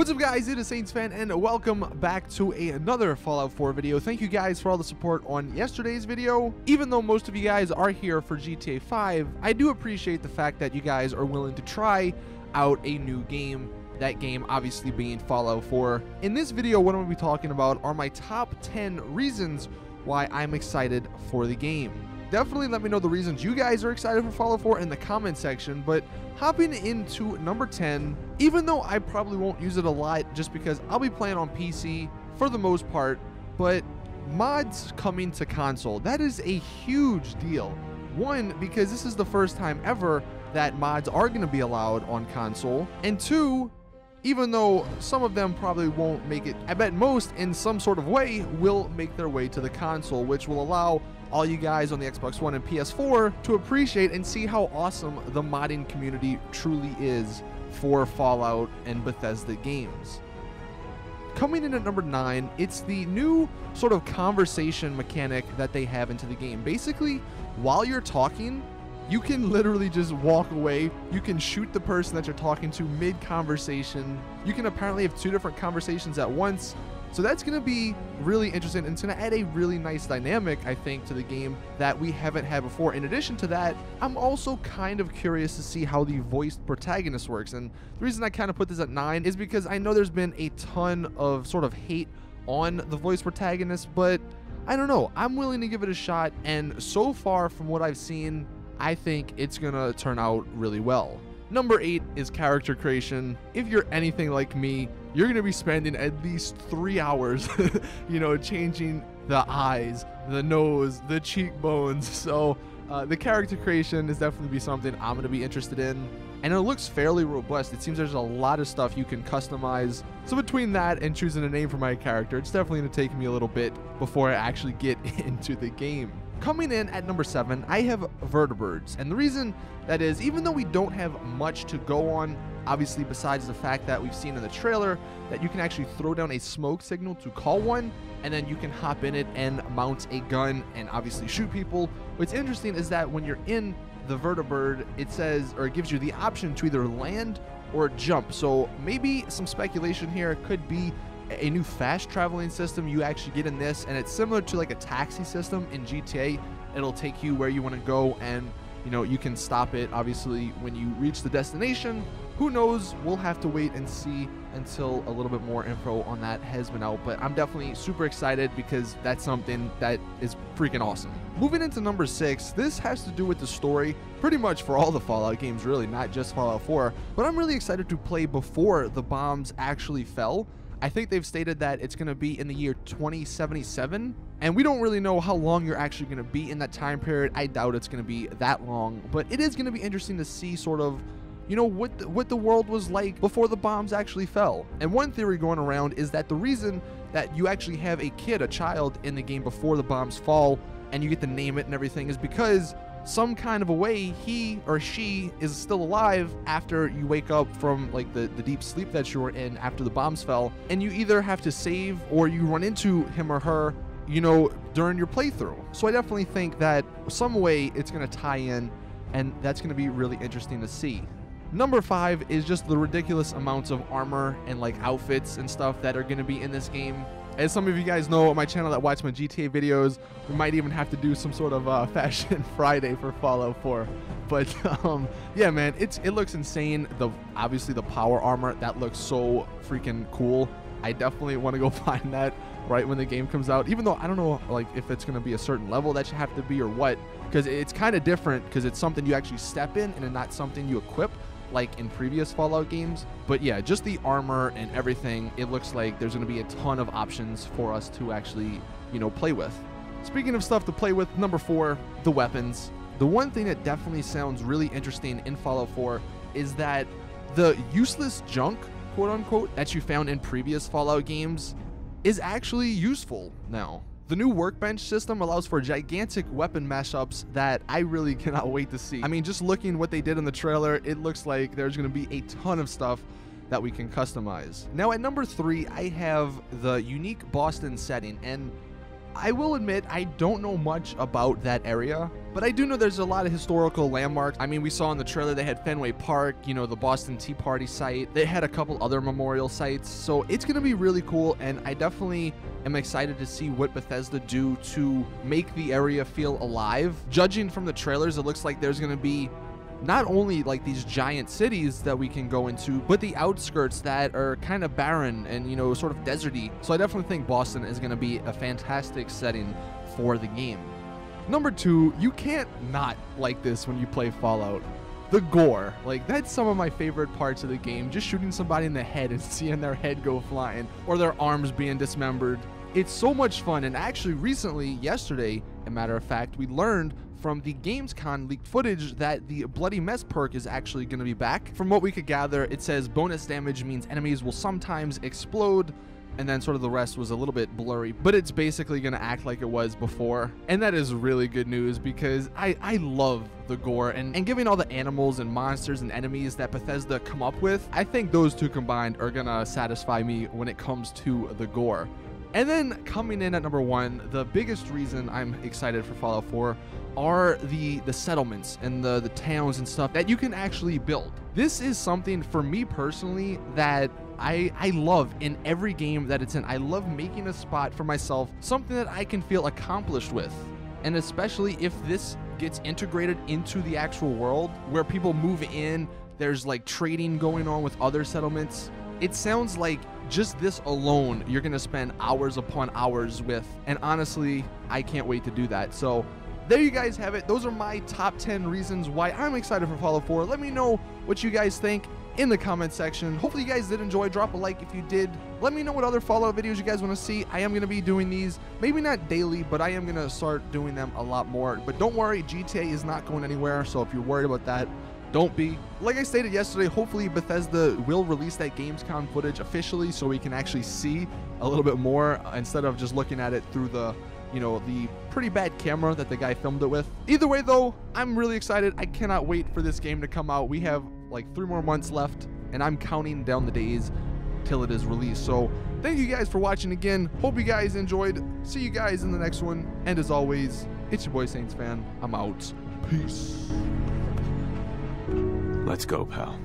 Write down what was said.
What's up guys, it is Saints Fan and welcome back to another Fallout 4 video. Thank you guys for all the support on yesterday's video. Even though most of you guys are here for GTA 5, I do appreciate the fact that you guys are willing to try out a new game. That game obviously being Fallout 4. In this video, what I'm going to be talking about are my top 10 reasons why I'm excited for the game. Definitely let me know the reasons you guys are excited for Fallout 4 in the comment section, but hopping into number 10, even though I probably won't use it a lot just because I'll be playing on PC for the most part, but mods coming to console, that is a huge deal. One, because this is the first time ever that mods are going to be allowed on console, and two, even though some of them probably won't make it, I bet most in some sort of way will make their way to the console, which will allow all you guys on the Xbox One and PS4 to appreciate and see how awesome the modding community truly is for Fallout and Bethesda games. Coming in at number 9, it's the new sort of conversation mechanic that they have into the game. Basically, while you're talking, you can literally just walk away. You can shoot the person that you're talking to mid-conversation. You can apparently have 2 different conversations at once. So that's going to be really interesting, and it's going to add a really nice dynamic, I think, to the game that we haven't had before. In addition to that, I'm also kind of curious to see how the voiced protagonist works, and the reason I kind of put this at 9 is because I know there's been a ton of sort of hate on the voice protagonist, but I don't know. I'm willing to give it a shot, and so far from what I've seen, I think it's going to turn out really well. Number 8 is character creation. If you're anything like me, you're going to be spending at least 3 hours, changing the eyes, the nose, the cheekbones. So the character creation is definitely be something I'm going to be interested in. And it looks fairly robust. It seems there's a lot of stuff you can customize. So between that and choosing a name for my character, it's definitely going to take me a little bit before I actually get into the game. Coming in at number 7, I have vertibirds, and the reason that is, even though we don't have much to go on, obviously besides the fact that we've seen in the trailer that you can actually throw down a smoke signal to call one, and then you can hop in it and mount a gun and obviously shoot people. What's interesting is that when you're in the vertibird, it says, or it gives you the option to either land or jump. So maybe some speculation here could be a new fast traveling system you actually get in this, and it's similar to like a taxi system in GTA. It'll take you where you want to go, and you can stop it obviously when you reach the destination. Who knows, we'll have to wait and see until a little bit more info on that has been out, but I'm definitely super excited because that's something that is freaking awesome. Moving into number 6, this has to do with the story pretty much for all the Fallout games, really, not just Fallout 4, but I'm really excited to play before the bombs actually fell. I think they've stated that it's going to be in the year 2077, and we don't really know how long you're actually going to be in that time period. I doubt it's going to be that long, but it is going to be interesting to see sort of, what the world was like before the bombs actually fell. And one theory going around is that the reason that you actually have a kid, a child, in the game before the bombs fall, and you get to name it and everything, is because some kind of a way he or she is still alive after you wake up from like the deep sleep that you were in after the bombs fell, and you either have to save or you run into him or her during your playthrough. So I definitely think that some way it's going to tie in, and that's going to be really interesting to see. Number 5 is just the ridiculous amounts of armor and like outfits and stuff that are going to be in this game. As some of you guys know on my channel that watch my GTA videos, we might even have to do some sort of Fashion Friday for Fallout 4. But yeah, man, it looks insane. Obviously the power armor, that looks so freaking cool. I definitely want to go find that right when the game comes out, even though I don't know like if it's going to be a certain level that you have to be or what, because it's kind of different because it's something you actually step in and not something you equip like in previous Fallout games. But yeah, just the armor and everything, it looks like there's going to be a ton of options for us to actually, play with. Speaking of stuff to play with, number 4, the weapons. The one thing that definitely sounds really interesting in Fallout 4 is that the useless junk, quote unquote, that you found in previous Fallout games is actually useful now. The new workbench system allows for gigantic weapon mashups that I really cannot wait to see. I mean, just looking what they did in the trailer, it looks like there's going to be a ton of stuff that we can customize. Now at number 3, I have the unique Boston setting, and I will admit I don't know much about that area, but I do know there's a lot of historical landmarks. I mean, we saw in the trailer they had Fenway Park, you know, the Boston Tea Party site. They had a couple other memorial sites, so it's going to be really cool, and I definitely am excited to see what Bethesda do to make the area feel alive. Judging from the trailers, it looks like there's going to be not only like these giant cities that we can go into, but the outskirts that are kind of barren and, you know, sort of deserty. So I definitely think Boston is going to be a fantastic setting for the game. Number 2, you can't not like this when you play Fallout. The gore. Like, that's some of my favorite parts of the game. Just shooting somebody in the head and seeing their head go flying, or their arms being dismembered. It's so much fun, and actually recently, yesterday, a matter of fact, we learned from the Gamescom leaked footage that the Bloody Mess perk is actually going to be back. From what we could gather, it says bonus damage means enemies will sometimes explode, and then sort of the rest was a little bit blurry, but it's basically going to act like it was before. And that is really good news, because I love the gore, and given all the animals and monsters and enemies that Bethesda come up with, I think those two combined are going to satisfy me when it comes to the gore. And then coming in at number 1, the biggest reason I'm excited for Fallout 4 are the settlements and the towns and stuff that you can actually build. This is something for me personally that I love in every game that it's in. I love making a spot for myself, something that I can feel accomplished with. And especially if this gets integrated into the actual world where people move in, there's like trading going on with other settlements. It sounds like just this alone you're gonna spend hours upon hours with, and honestly I can't wait to do that. So there you guys have it. Those are my top 10 reasons why I'm excited for Fallout 4. Let me know what you guys think in the comment section. Hopefully you guys did enjoy. Drop a like if you did. Let me know what other Fallout videos you guys want to see. I am going to be doing these, maybe not daily, but I am going to start doing them a lot more. But don't worry, GTA is not going anywhere, so if you're worried about that, don't be. Like I stated yesterday, hopefully Bethesda will release that Gamescom footage officially so we can actually see a little bit more instead of just looking at it through the, you know, the pretty bad camera that the guy filmed it with. Either way though, I'm really excited. I cannot wait for this game to come out. We have like 3 more months left, and I'm counting down the days till it is released. So thank you guys for watching again. Hope you guys enjoyed. See you guys in the next one. And as always, it's your boy Saints Fan. I'm out. Peace. Let's go, pal.